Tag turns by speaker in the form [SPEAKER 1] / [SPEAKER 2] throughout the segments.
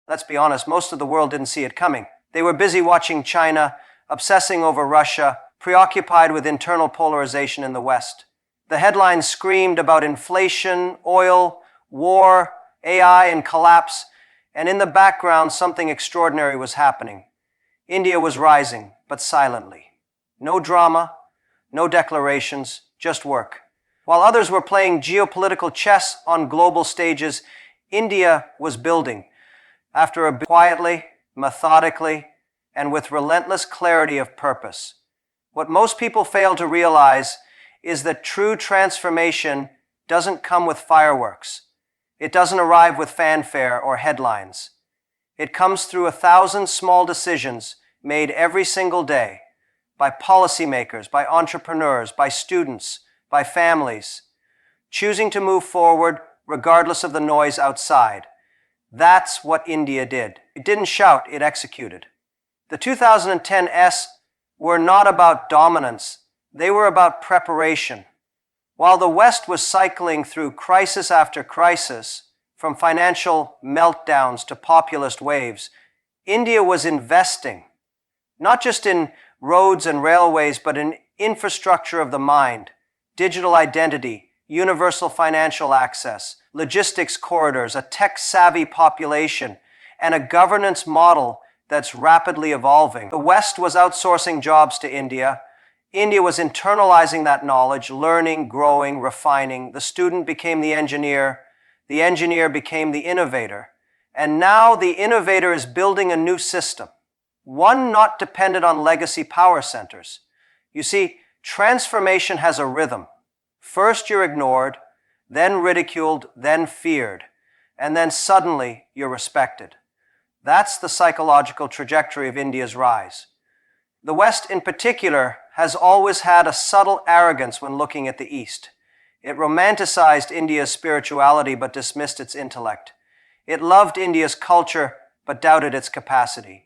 [SPEAKER 1] Let's be honest, most of the world didn't see it coming. They were busy watching China, obsessing over Russia, preoccupied with internal polarization in the West. The headlines screamed about inflation, oil, war, AI, and collapse, and in the background, something extraordinary was happening. India was rising, but silently. No drama, no declarations, just work. While others were playing geopolitical chess on global stages, India was building. Quietly, methodically, and with relentless clarity of purpose. What most people fail to realize is that true transformation doesn't come with fireworks. It doesn't arrive with fanfare or headlines. It comes through 1,000 small decisions made every single day by policymakers, by entrepreneurs, by students, by families, choosing to move forward regardless of the noise outside. That's what India did. It didn't shout, it executed. The 2010s were not about dominance, they were about preparation. While the West was cycling through crisis after crisis, from financial meltdowns to populist waves, India was investing, not just in roads and railways, but in infrastructure of the mind, digital identity, universal financial access, logistics corridors, a tech-savvy population, and a governance model that's rapidly evolving. The West was outsourcing jobs to India. India was internalizing that knowledge, learning, growing, refining. The student became the engineer became the innovator. And now the innovator is building a new system, one not dependent on legacy power centers. You see, transformation has a rhythm. First you're ignored, then ridiculed, then feared, and then suddenly you're respected. That's the psychological trajectory of India's rise. The West in particular has always had a subtle arrogance when looking at the East. It romanticized India's spirituality but dismissed its intellect. It loved India's culture but doubted its capacity.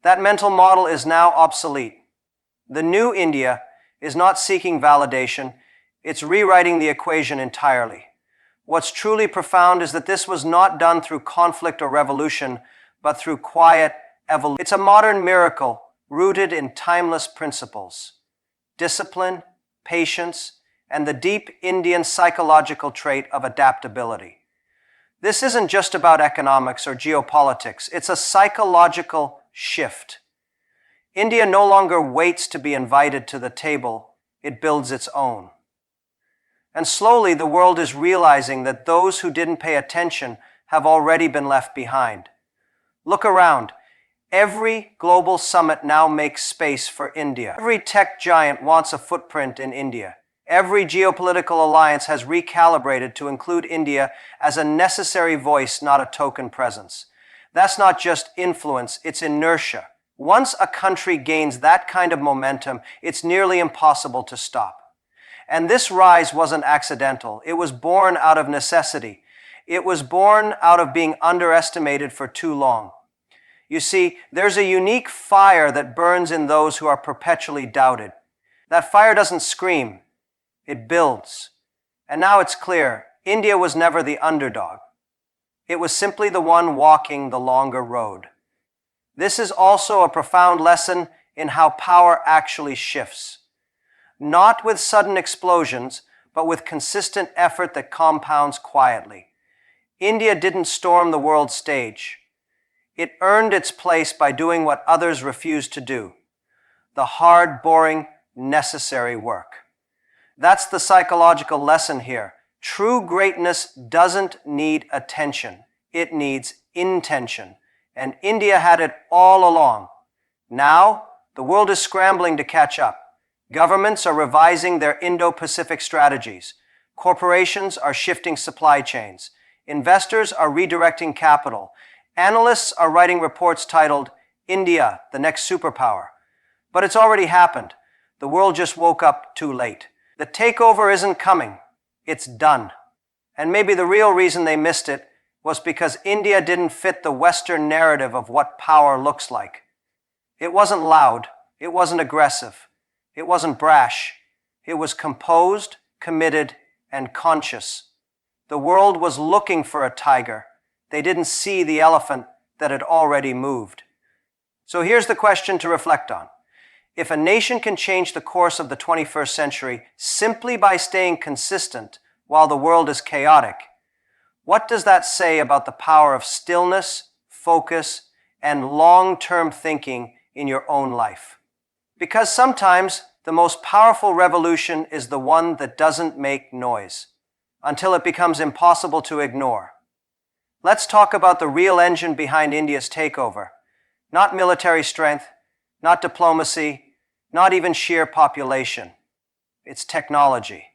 [SPEAKER 1] That mental model is now obsolete. The new India is not seeking validation, it's rewriting the equation entirely. What's truly profound is that this was not done through conflict or revolution, but through quiet evolution. It's a modern miracle rooted in timeless principles, discipline, patience, and the deep Indian psychological trait of adaptability. This isn't just about economics or geopolitics, it's a psychological shift. India no longer waits to be invited to the table, it builds its own. And slowly the world is realizing that those who didn't pay attention have already been left behind. Look around. Every global summit now makes space for India. Every tech giant wants a footprint in India. Every geopolitical alliance has recalibrated to include India as a necessary voice, not a token presence. That's not just influence, it's inertia. Once a country gains that kind of momentum, it's nearly impossible to stop. And this rise wasn't accidental. It was born out of necessity. It was born out of being underestimated for too long. You see, there's a unique fire that burns in those who are perpetually doubted. That fire doesn't scream, it builds. And now it's clear, India was never the underdog. It was simply the one walking the longer road. This is also a profound lesson in how power actually shifts. Not with sudden explosions, but with consistent effort that compounds quietly. India didn't storm the world stage. It earned its place by doing what others refused to do. The hard, boring, necessary work. That's the psychological lesson here. True greatness doesn't need attention. It needs intention. And India had it all along. Now, the world is scrambling to catch up. Governments are revising their Indo-Pacific strategies. Corporations are shifting supply chains. Investors are redirecting capital. Analysts are writing reports titled, India, the next superpower. But it's already happened. The world just woke up too late. The takeover isn't coming. It's done. And maybe the real reason they missed it was because India didn't fit the Western narrative of what power looks like. It wasn't loud. It wasn't aggressive. It wasn't brash. It was composed, committed, and conscious. The world was looking for a tiger. They didn't see the elephant. that had already moved. So here's the question to reflect on. If a nation can change the course of the 21st century simply by staying consistent while the world is chaotic, what does that say about the power of stillness, focus, and long-term thinking in your own life? Because sometimes the most powerful revolution is the one that doesn't make noise, until it becomes impossible to ignore. Let's talk about the real engine behind India's takeover. Not military strength, not diplomacy, not even sheer population. It's technology.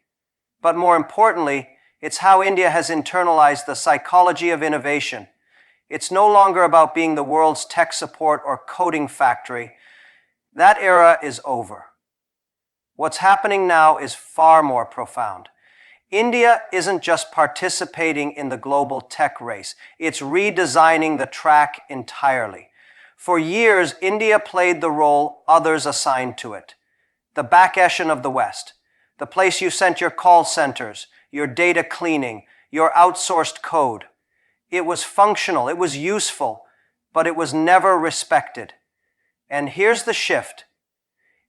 [SPEAKER 1] But more importantly, it's how India has internalized the psychology of innovation. It's no longer about being the world's tech support or coding factory. That era is over. What's happening now is far more profound. India isn't just participating in the global tech race, it's redesigning the track entirely. For years, India played the role others assigned to it. The back echelon of the West, the place you sent your call centers, your data cleaning, your outsourced code. It was functional, it was useful, but it was never respected. And here's the shift.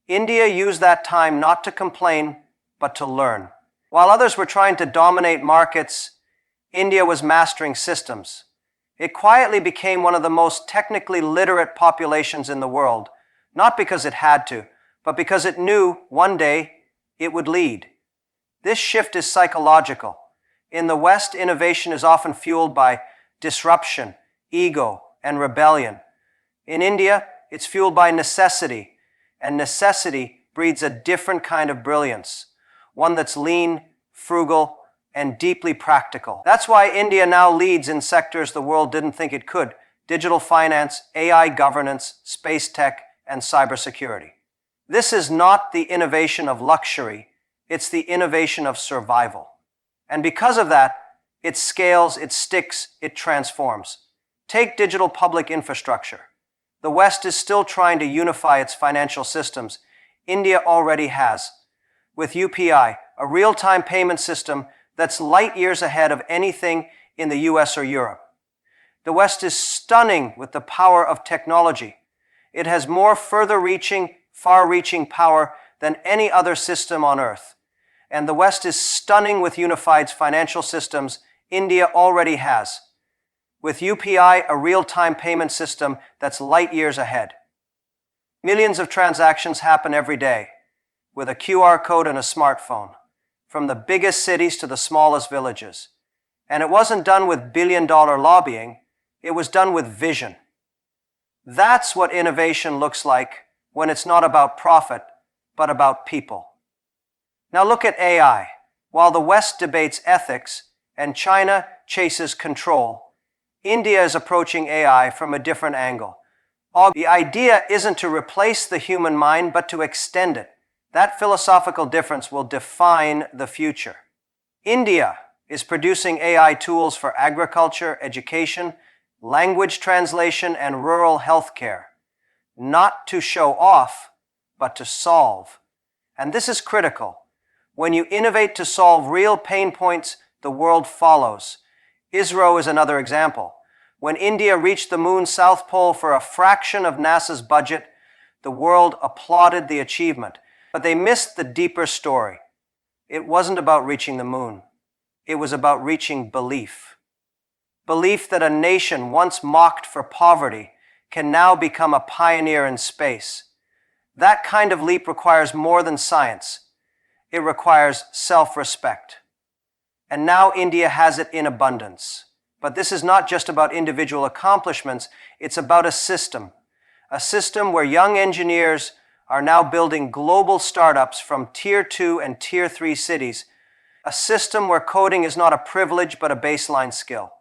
[SPEAKER 1] India used that time not to complain, but to learn. While others were trying to dominate markets, India was mastering systems. It quietly became one of the most technically literate populations in the world, not because it had to, but because it knew one day it would lead. This shift is psychological. In the West, innovation is often fueled by disruption, ego, and rebellion. In India, it's fueled by necessity, and necessity breeds a different kind of brilliance, one that's lean, frugal, and deeply practical. That's why India now leads in sectors the world didn't think it could: digital finance, AI governance, space tech, and cybersecurity. This is not the innovation of luxury, it's the innovation of survival. And because of that, it scales, it sticks, it transforms. Take digital public infrastructure. The West is still trying to unify its financial systems. India already has. With UPI, a real-time payment system that's light years ahead of anything in the US or Europe. The West is stunning with the power of technology. It has more far-reaching power than any other system on earth. And the West is stunning with unified financial systems India already has. With UPI, a real-time payment system that's light years ahead. Millions of transactions happen every day with a QR code and a smartphone, from the biggest cities to the smallest villages. And it wasn't done with billion-dollar lobbying, it was done with vision. That's what innovation looks like when it's not about profit, but about people. Now look at AI. While the West debates ethics and China chases control, India is approaching AI from a different angle. The idea isn't to replace the human mind, but to extend it. That philosophical difference will define the future. India is producing AI tools for agriculture, education, language translation, and rural healthcare. Not to show off, but to solve. And this is critical. When you innovate to solve real pain points, the world follows. ISRO is another example. When India reached the moon's South Pole for a fraction of NASA's budget, the world applauded the achievement. But they missed the deeper story. It wasn't about reaching the moon. It was about reaching belief. Belief that a nation once mocked for poverty can now become a pioneer in space. That kind of leap requires more than science. It requires self-respect. And now India has it in abundance. But this is not just about individual accomplishments, it's about a system where young engineers are now building global startups from Tier 2 and Tier 3 cities. A system where coding is not a privilege but a baseline skill.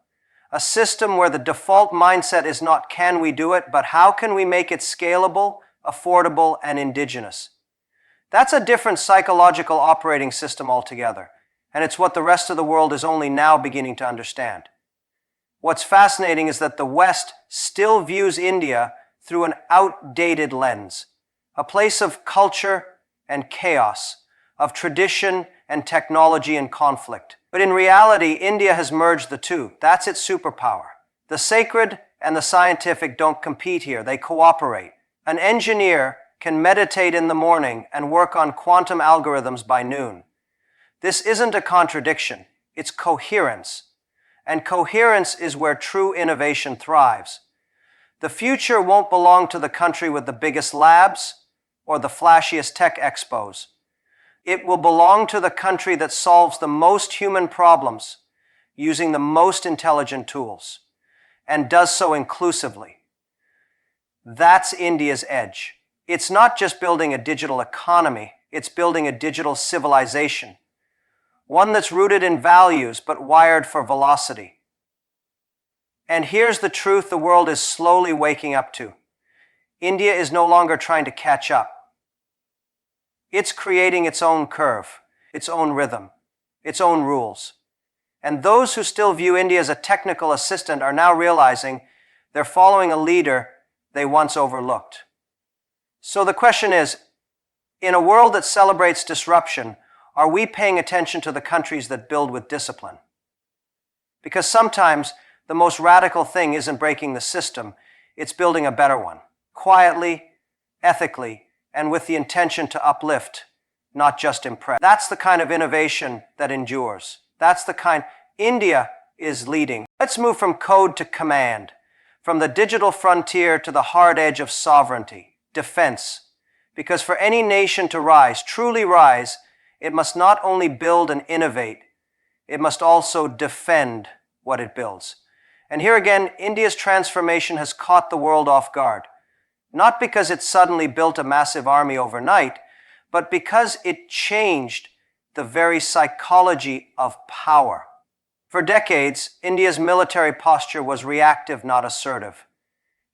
[SPEAKER 1] A system where the default mindset is not can we do it, but how can we make it scalable, affordable, and indigenous. That's a different psychological operating system altogether, and it's what the rest of the world is only now beginning to understand. What's fascinating is that the West still views India through an outdated lens. A place of culture and chaos, of tradition and technology and conflict. But in reality, India has merged the two. That's its superpower. The sacred and the scientific don't compete here, they cooperate. An engineer can meditate in the morning and work on quantum algorithms by noon. This isn't a contradiction, it's coherence. And coherence is where true innovation thrives. The future won't belong to the country with the biggest labs or the flashiest tech expos. It will belong to the country that solves the most human problems using the most intelligent tools and does so inclusively. That's India's edge. It's not just building a digital economy, it's building a digital civilization. One that's rooted in values but wired for velocity. And here's the truth the world is slowly waking up to. India is no longer trying to catch up. It's creating its own curve, its own rhythm, its own rules. And those who still view India as a technical assistant are now realizing they're following a leader they once overlooked. So the question is, in a world that celebrates disruption, are we paying attention to the countries that build with discipline? Because sometimes the most radical thing isn't breaking the system, it's building a better one, quietly, ethically, and with the intention to uplift, not just impress. That's the kind of innovation that endures. That's the kind India is leading. Let's move from code to command, from the digital frontier to the hard edge of sovereignty, defense. Because for any nation to rise, truly rise, it must not only build and innovate, it must also defend what it builds. And here again, India's transformation has caught the world off guard. Not because it suddenly built a massive army overnight, but because it changed the very psychology of power. For decades, India's military posture was reactive, not assertive.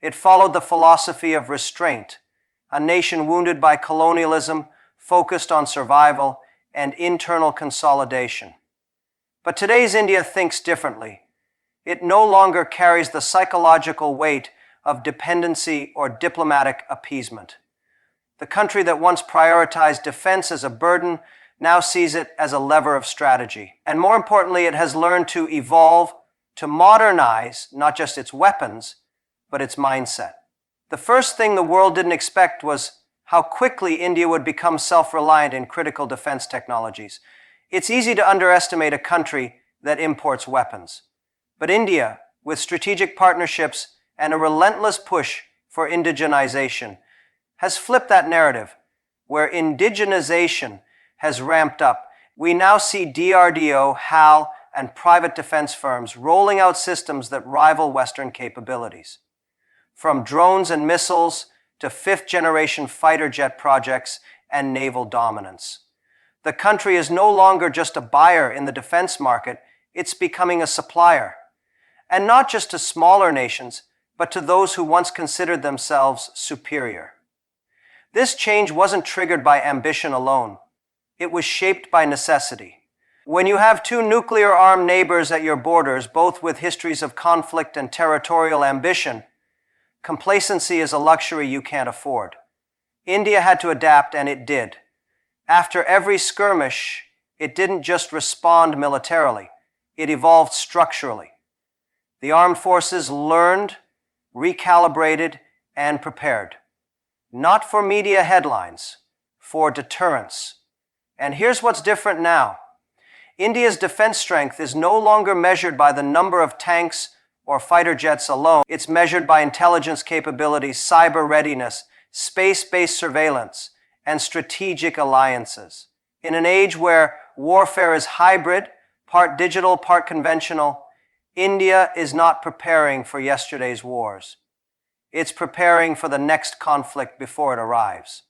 [SPEAKER 1] It followed the philosophy of restraint, a nation wounded by colonialism, focused on survival and internal consolidation. But today's India thinks differently. It no longer carries the psychological weight of dependency or diplomatic appeasement. The country that once prioritized defense as a burden now sees it as a lever of strategy. And more importantly, it has learned to evolve, to modernize not just its weapons, but its mindset. The first thing the world didn't expect was how quickly India would become self-reliant in critical defense technologies. It's easy to underestimate a country that imports weapons. But India, with strategic partnerships and a relentless push for indigenization, has flipped that narrative, where indigenization has ramped up. We now see DRDO, HAL, and private defense firms rolling out systems that rival Western capabilities. From drones and missiles to fifth-generation fighter jet projects and naval dominance. The country is no longer just a buyer in the defense market, it's becoming a supplier. And not just to smaller nations, but to those who once considered themselves superior. This change wasn't triggered by ambition alone. It was shaped by necessity. When you have two nuclear-armed neighbors at your borders, both with histories of conflict and territorial ambition, complacency is a luxury you can't afford. India had to adapt, and it did. After every skirmish, it didn't just respond militarily, it evolved structurally. The armed forces learned, recalibrated, and prepared. Not for media headlines, for deterrence. And here's what's different now. India's defense strength is no longer measured by the number of tanks or fighter jets alone. It's measured by intelligence capabilities, cyber readiness, space-based surveillance, and strategic alliances. In an age where warfare is hybrid, part digital, part conventional, India is not preparing for yesterday's wars. It's preparing for the next conflict before it arrives.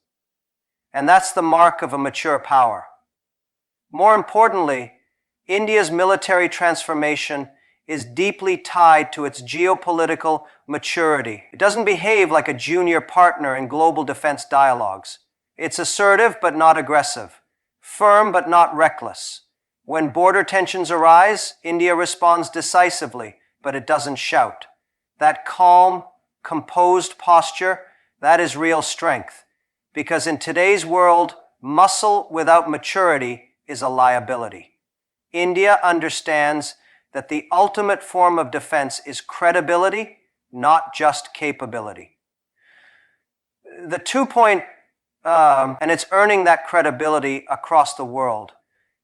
[SPEAKER 1] And that's the mark of a mature power. More importantly, India's military transformation is deeply tied to its geopolitical maturity. It doesn't behave like a junior partner in global defense dialogues. It's assertive but not aggressive, firm but not reckless. When border tensions arise, India responds decisively, but it doesn't shout. That calm, composed posture, that is real strength. Because in today's world, muscle without maturity is a liability. India understands that the ultimate form of defense is credibility, not just capability. The 2-point, and it's earning that credibility across the world.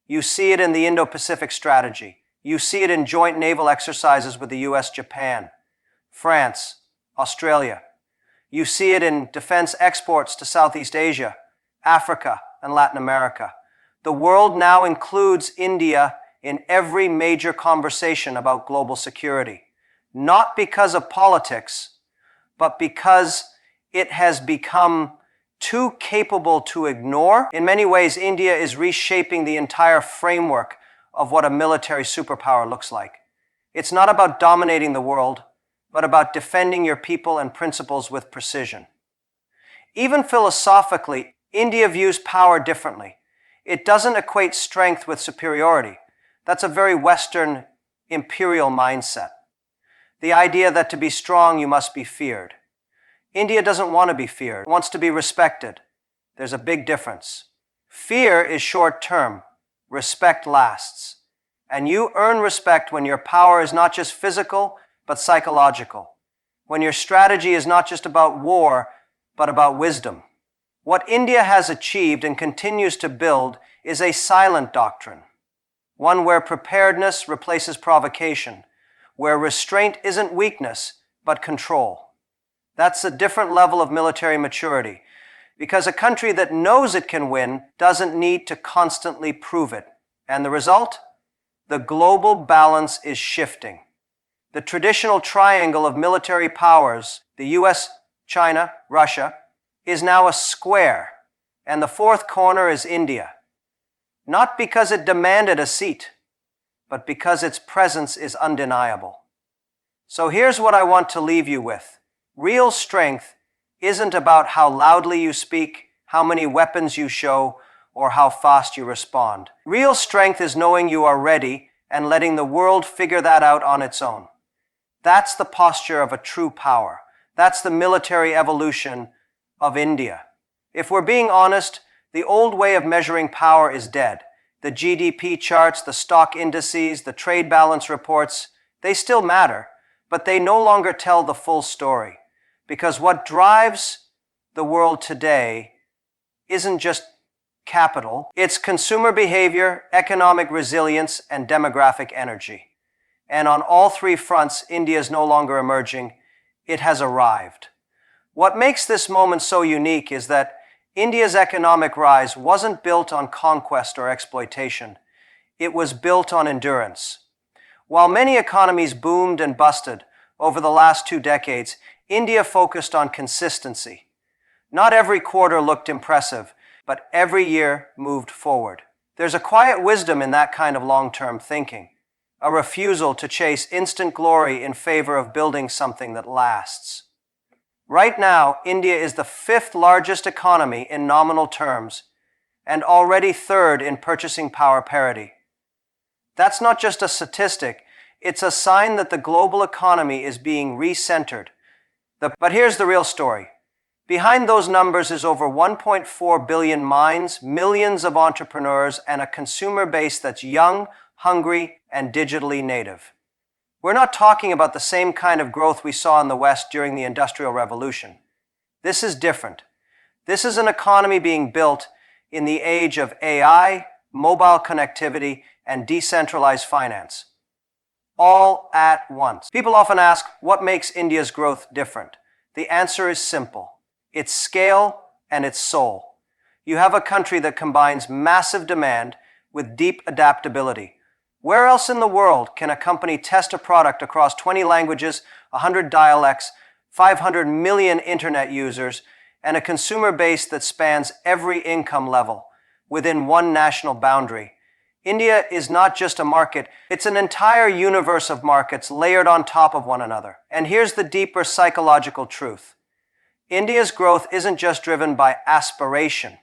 [SPEAKER 1] You see it in the Indo-Pacific strategy. You see it in joint naval exercises with the US, Japan, France, Australia. You see it in defense exports to Southeast Asia, Africa, and Latin America. The world now includes India in every major conversation about global security, not because of politics, but because it has become too capable to ignore. In many ways, India is reshaping the entire framework of what a military superpower looks like. It's not about dominating the world, but about defending your people and principles with precision. Even philosophically, India views power differently. It doesn't equate strength with superiority. That's a very Western imperial mindset. The idea that to be strong, you must be feared. India doesn't want to be feared, it wants to be respected. There's a big difference. Fear is short-term. Respect lasts. And you earn respect when your power is not just physical, but psychological. When your strategy is not just about war, but about wisdom. What India has achieved and continues to build is a silent doctrine. One where preparedness replaces provocation, where restraint isn't weakness, but control. That's a different level of military maturity, because a country that knows it can win doesn't need to constantly prove it. And the result? The global balance is shifting. The traditional triangle of military powers, the US, China, Russia, is now a square, and the fourth corner is India. Not because it demanded a seat, but because its presence is undeniable. So here's what I want to leave you with. Real strength isn't about how loudly you speak, how many weapons you show, or how fast you respond. Real strength is knowing you are ready and letting the world figure that out on its own. That's the posture of a true power. That's the military evolution of India. If we're being honest, the old way of measuring power is dead. The GDP charts, the stock indices, the trade balance reports, they still matter, but they no longer tell the full story. Because what drives the world today isn't just capital, it's consumer behavior, economic resilience, and demographic energy. And on all three fronts, India is no longer emerging, it has arrived. What makes this moment so unique is that India's economic rise wasn't built on conquest or exploitation. It was built on endurance. While many economies boomed and busted over the last 2 decades, India focused on consistency. Not every quarter looked impressive, but every year moved forward. There's a quiet wisdom in that kind of long-term thinking, a refusal to chase instant glory in favor of building something that lasts. Right now, India is the 5th largest economy in nominal terms, and already 3rd in purchasing power parity. That's not just a statistic, it's a sign that the global economy is being recentered. But here's the real story. Behind those numbers is over 1.4 billion minds, millions of entrepreneurs, and a consumer base that's young, hungry, and digitally native. We're not talking about the same kind of growth we saw in the West during the Industrial Revolution. This is different. This is an economy being built in the age of AI, mobile connectivity, and decentralized finance. All at once. People often ask, what makes India's growth different? The answer is simple. It's scale and its soul. You have a country that combines massive demand with deep adaptability. Where else in the world can a company test a product across 20 languages, 100 dialects, 500 million internet users, and a consumer base that spans every income level within one national boundary? India is not just a market, it's an entire universe of markets layered on top of one another. And here's the deeper psychological truth. India's growth isn't just driven by aspiration,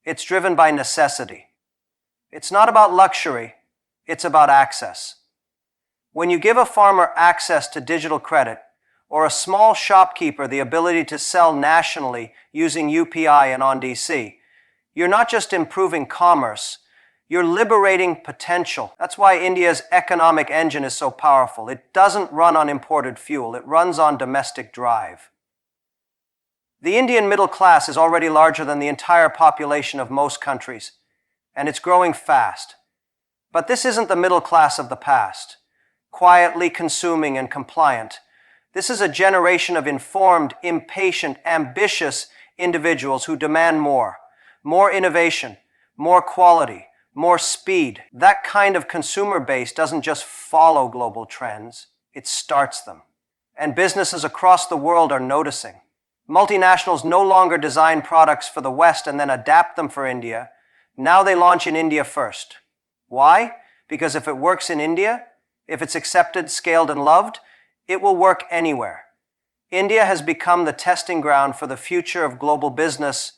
[SPEAKER 1] it's driven by necessity. It's not about luxury, it's about access. When you give a farmer access to digital credit, or a small shopkeeper the ability to sell nationally using UPI and on DC, you're not just improving commerce, You're liberating potential. That's why India's economic engine is so powerful. It doesn't run on imported fuel. It runs on domestic drive. The Indian middle class is already larger than the entire population of most countries, and it's growing fast. But this isn't the middle class of the past, quietly consuming and compliant. This is a generation of informed, impatient, ambitious individuals who demand more innovation, more quality, more speed. That kind of consumer base doesn't just follow global trends, it starts them. And businesses across the world are noticing. Multinationals no longer design products for the West and then adapt them for India. Now they launch in India first. Why? Because if it works in India, if it's accepted, scaled, and loved, it will work anywhere. India has become the testing ground for the future of global business.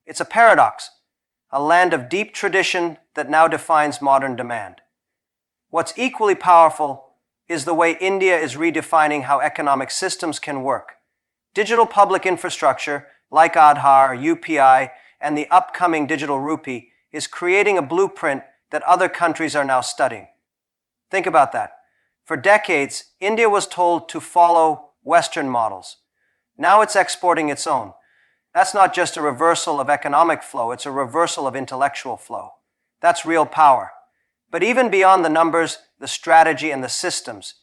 [SPEAKER 1] It's a paradox, a land of deep tradition that now defines modern demand. What's equally powerful is the way India is redefining how economic systems can work. Digital public infrastructure, like Aadhaar, UPI, and the upcoming digital rupee, is creating a blueprint that other countries are now studying. Think about that. For decades, India was told to follow Western models. Now it's exporting its own. That's not just a reversal of economic flow, it's a reversal of intellectual flow. That's real power. But even beyond the numbers, the strategy, and the systems,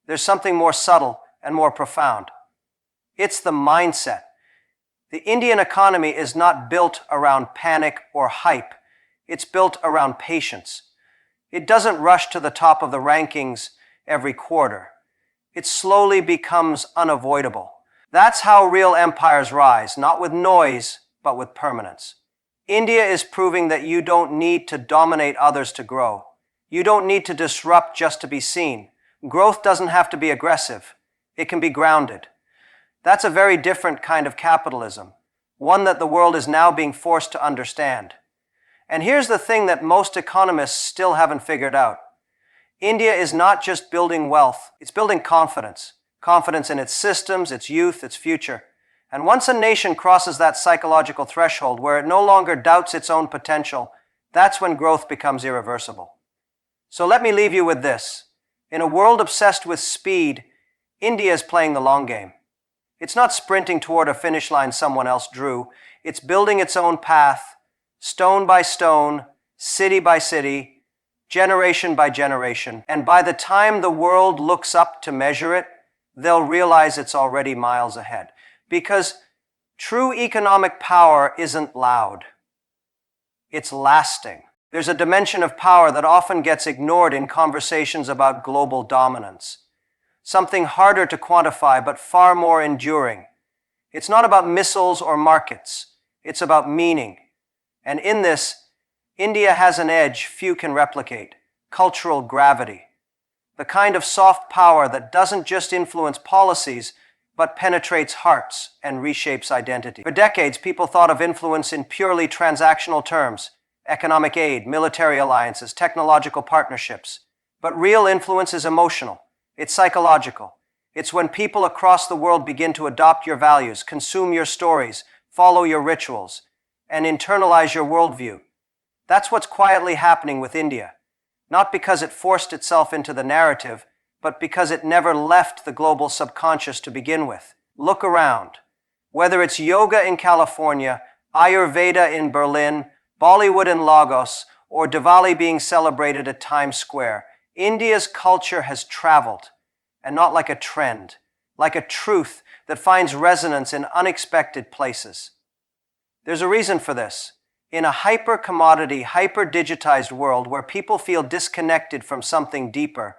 [SPEAKER 1] there's something more subtle and more profound. It's the mindset. The Indian economy is not built around panic or hype. It's built around patience. It doesn't rush to the top of the rankings every quarter. It slowly becomes unavoidable. That's how real empires rise, not with noise, but with permanence. India is proving that you don't need to dominate others to grow. You don't need to disrupt just to be seen. Growth doesn't have to be aggressive. It can be grounded. That's a very different kind of capitalism, one that the world is now being forced to understand. And here's the thing that most economists still haven't figured out. India is not just building wealth, it's building confidence. Confidence in its systems, its youth, its future. And once a nation crosses that psychological threshold where it no longer doubts its own potential, that's when growth becomes irreversible. So let me leave you with this. In a world obsessed with speed, India is playing the long game. It's not sprinting toward a finish line someone else drew. It's building its own path, stone by stone, city by city, generation by generation. And by the time the world looks up to measure it, they'll realize it's already miles ahead. Because true economic power isn't loud. It's lasting. There's a dimension of power that often gets ignored in conversations about global dominance. Something harder to quantify, but far more enduring. It's not about missiles or markets. It's about meaning. And in this, India has an edge few can replicate: cultural gravity. The kind of soft power that doesn't just influence policies, but penetrates hearts and reshapes identity. For decades, people thought of influence in purely transactional terms: economic aid, military alliances, technological partnerships. But real influence is emotional. It's psychological. It's when people across the world begin to adopt your values, consume your stories, follow your rituals, and internalize your worldview. That's what's quietly happening with India. Not because it forced itself into the narrative, but because it never left the global subconscious to begin with. Look around. Whether it's yoga in California, Ayurveda in Berlin, Bollywood in Lagos, or Diwali being celebrated at Times Square, India's culture has traveled, and not like a trend, like a truth that finds resonance in unexpected places. There's a reason for this. In a hyper-commodity, hyper-digitized world where people feel disconnected from something deeper,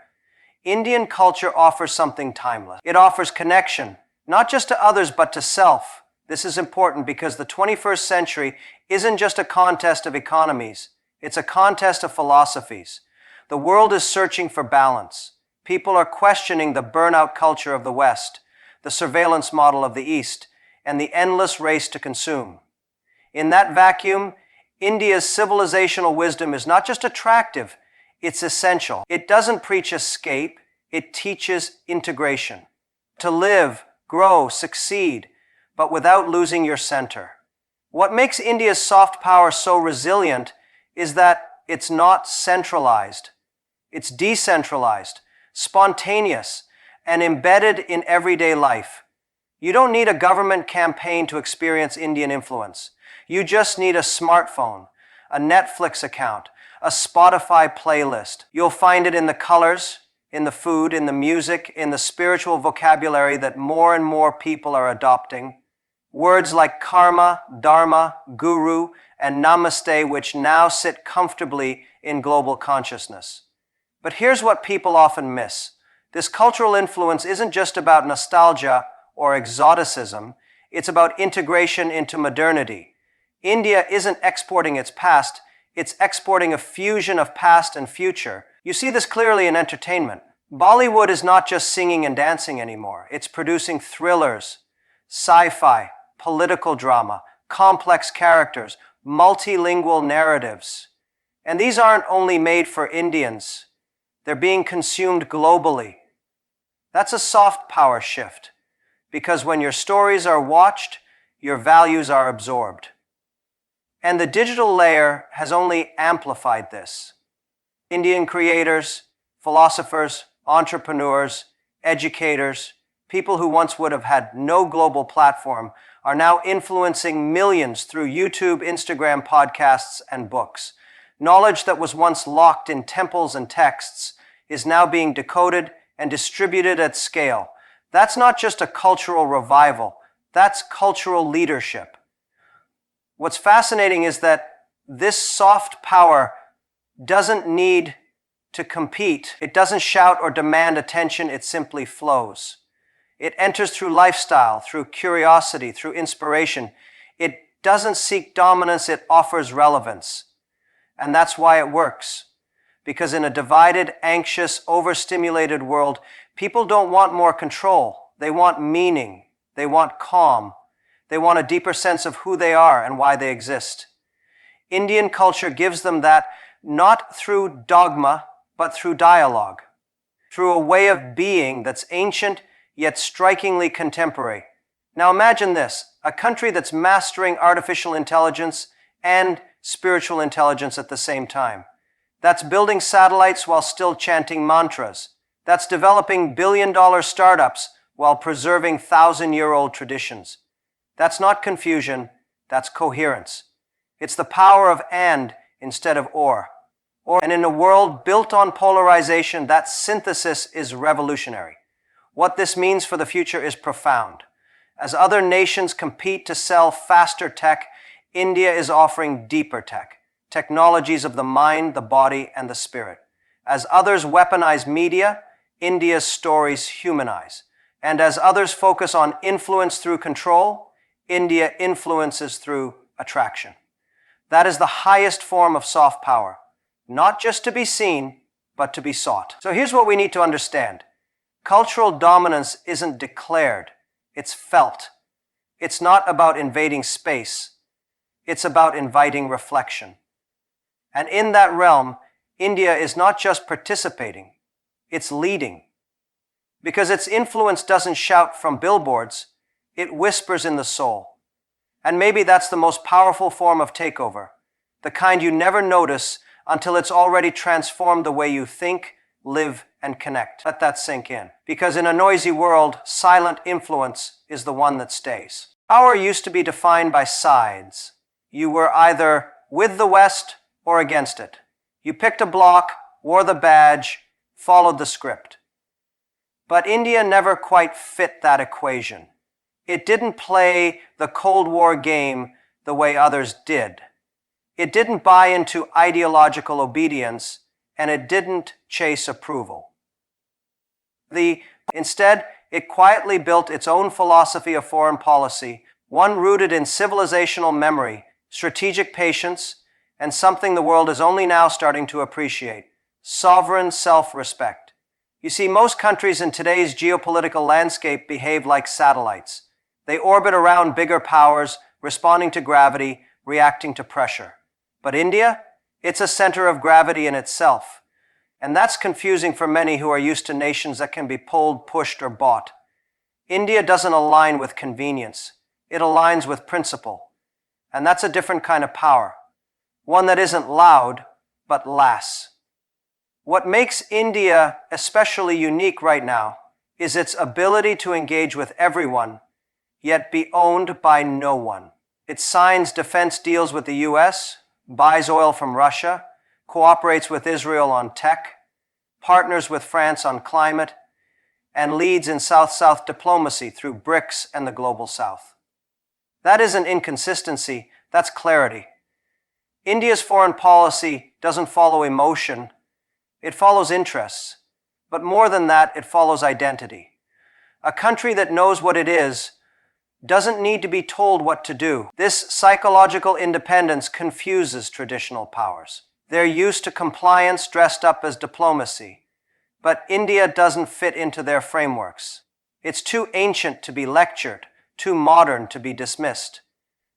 [SPEAKER 1] Indian culture offers something timeless. It offers connection, not just to others, but to self. This is important because the 21st century isn't just a contest of economies. It's a contest of philosophies. The world is searching for balance. People are questioning the burnout culture of the West, the surveillance model of the East, and the endless race to consume. In that vacuum, India's civilizational wisdom is not just attractive, it's essential. It doesn't preach escape, it teaches integration. To live, grow, succeed, but without losing your center. What makes India's soft power so resilient is that it's not centralized. It's decentralized, spontaneous, and embedded in everyday life. You don't need a government campaign to experience Indian influence. You just need a smartphone, a Netflix account, a Spotify playlist. You'll find it in the colors, in the food, in the music, in the spiritual vocabulary that more and more people are adopting. Words like karma, dharma, guru, and namaste, which now sit comfortably in global consciousness. But here's what people often miss. This cultural influence isn't just about nostalgia or exoticism. It's about integration into modernity. India isn't exporting its past, it's exporting a fusion of past and future. You see this clearly in entertainment. Bollywood is not just singing and dancing anymore. It's producing thrillers, sci-fi, political drama, complex characters, multilingual narratives. And these aren't only made for Indians. They're being consumed globally. That's a soft power shift, because when your stories are watched, your values are absorbed. And the digital layer has only amplified this. Indian creators, philosophers, entrepreneurs, educators, people who once would have had no global platform are now influencing millions through YouTube, Instagram, podcasts, and books. Knowledge that was once locked in temples and texts is now being decoded and distributed at scale. That's not just a cultural revival, that's cultural leadership. What's fascinating is that this soft power doesn't need to compete. It doesn't shout or demand attention, it simply flows. It enters through lifestyle, through curiosity, through inspiration. It doesn't seek dominance, it offers relevance. And that's why it works. Because in a divided, anxious, overstimulated world, people don't want more control. They want meaning. They want calm. They want a deeper sense of who they are and why they exist. Indian culture gives them that not through dogma, but through dialogue, through a way of being that's ancient yet strikingly contemporary. Now imagine this, a country that's mastering artificial intelligence and spiritual intelligence at the same time. That's building satellites while still chanting mantras. That's developing billion-dollar startups while preserving thousand-year-old traditions. That's not confusion, that's coherence. It's the power of and instead of or. And in a world built on polarization, that synthesis is revolutionary. What this means for the future is profound. As other nations compete to sell faster tech, India is offering deeper tech, technologies of the mind, the body, and the spirit. As others weaponize media, India's stories humanize. And as others focus on influence through control, India influences through attraction. That is the highest form of soft power, not just to be seen, but to be sought. So here's what we need to understand. Cultural dominance isn't declared, it's felt. It's not about invading space, it's about inviting reflection. And in that realm, India is not just participating, it's leading. Because its influence doesn't shout from billboards, it whispers in the soul. And maybe that's the most powerful form of takeover, the kind you never notice until it's already transformed the way you think, live, and connect. Let that sink in. Because in a noisy world, silent influence is the one that stays. Power used to be defined by sides. You were either with the West or against it. You picked a block, wore the badge, followed the script. But India never quite fit that equation. It didn't play the Cold War game the way others did. It didn't buy into ideological obedience, and it didn't chase approval. Instead, it quietly built its own philosophy of foreign policy, one rooted in civilizational memory, strategic patience, and something the world is only now starting to appreciate: sovereign self-respect. You see, most countries in today's geopolitical landscape behave like satellites. They orbit around bigger powers, responding to gravity, reacting to pressure. But India? It's a center of gravity in itself. And that's confusing for many who are used to nations that can be pulled, pushed, or bought. India doesn't align with convenience. It aligns with principle. And that's a different kind of power. One that isn't loud, but lasts. What makes India especially unique right now is its ability to engage with everyone, yet be owned by no one. It signs defense deals with the US, buys oil from Russia, cooperates with Israel on tech, partners with France on climate, and leads in South-South diplomacy through BRICS and the Global South. That isn't inconsistency, that's clarity. India's foreign policy doesn't follow emotion, it follows interests. But more than that, it follows identity. A country that knows what it is doesn't need to be told what to do. This psychological independence confuses traditional powers. They're used to compliance dressed up as diplomacy. But India doesn't fit into their frameworks. It's too ancient to be lectured, too modern to be dismissed.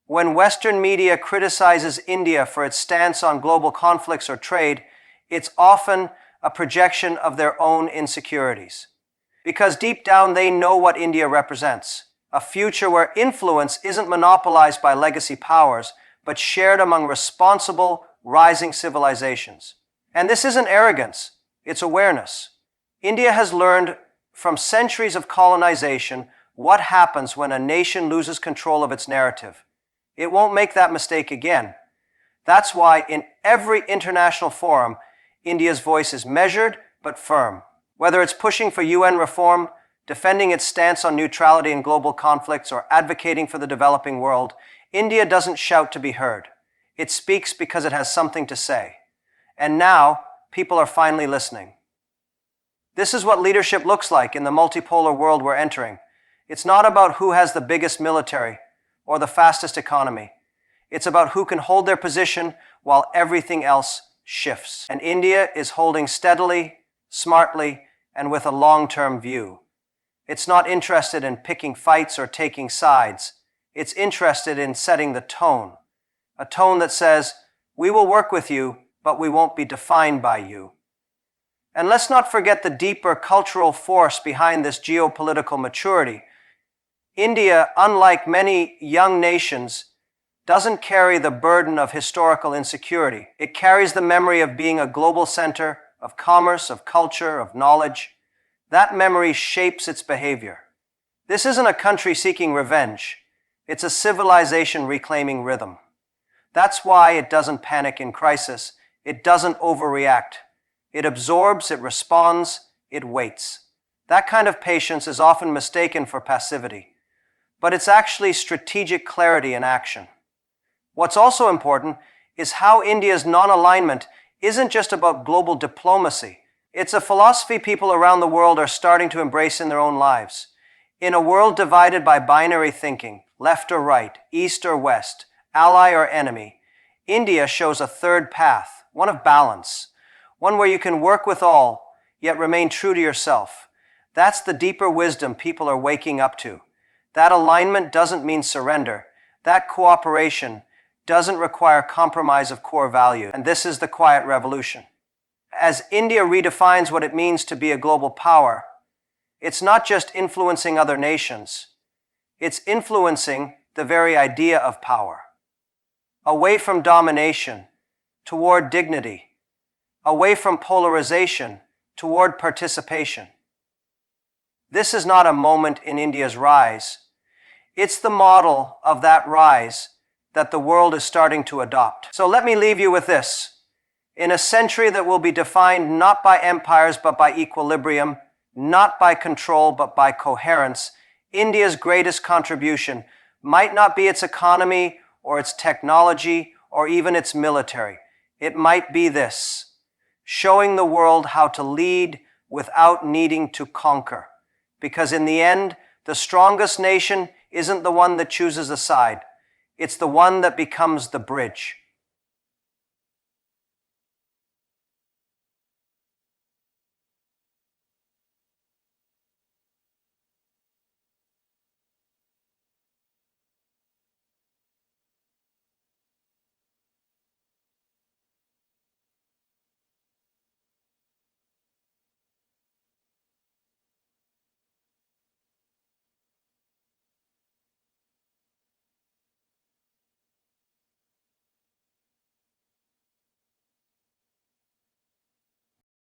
[SPEAKER 1] When Western media criticizes India for its stance on global conflicts or trade, it's often a projection of their own insecurities. Because deep down they know what India represents, a future where influence isn't monopolized by legacy powers, but shared among responsible, rising civilizations. And this isn't arrogance, it's awareness. India has learned from centuries of colonization what happens when a nation loses control of its narrative. It won't make that mistake again. That's why in every international forum, India's voice is measured but firm. Whether it's pushing for UN reform, defending its stance on neutrality in global conflicts, or advocating for the developing world, India doesn't shout to be heard. It speaks because it has something to say. And now, people are finally listening. This is what leadership looks like in the multipolar world we're entering. It's not about who has the biggest military or the fastest economy. It's about who can hold their position while everything else shifts. And India is holding steadily, smartly, and with a long-term view. It's not interested in picking fights or taking sides. It's interested in setting the tone. A tone that says, we will work with you, but we won't be defined by you. And let's not forget the deeper cultural force behind this geopolitical maturity. India, unlike many young nations, doesn't carry the burden of historical insecurity. It carries the memory of being a global center of commerce, of culture, of knowledge. That memory shapes its behavior. This isn't a country seeking revenge. It's a civilization reclaiming rhythm. That's why it doesn't panic in crisis. It doesn't overreact. It absorbs, it responds, it waits. That kind of patience is often mistaken for passivity, but it's actually strategic clarity in action. What's also important is how India's non-alignment isn't just about global diplomacy. It's a philosophy people around the world are starting to embrace in their own lives. In a world divided by binary thinking, left or right, east or west, ally or enemy, India shows a third path, one of balance, one where you can work with all, yet remain true to yourself. That's the deeper wisdom people are waking up to. That alignment doesn't mean surrender. That cooperation doesn't require compromise of core value. And this is the quiet revolution. As India redefines what it means to be a global power, it's not just influencing other nations, it's influencing the very idea of power. Away from domination, toward dignity. Away from polarization, toward participation. This is not a moment in India's rise. It's the model of that rise that the world is starting to adopt. So let me leave you with this. In a century that will be defined not by empires but by equilibrium, not by control but by coherence, India's greatest contribution might not be its economy or its technology or even its military. It might be this: showing the world how to lead without needing to conquer. Because in the end, the strongest nation isn't the one that chooses a side. It's the one that becomes the bridge.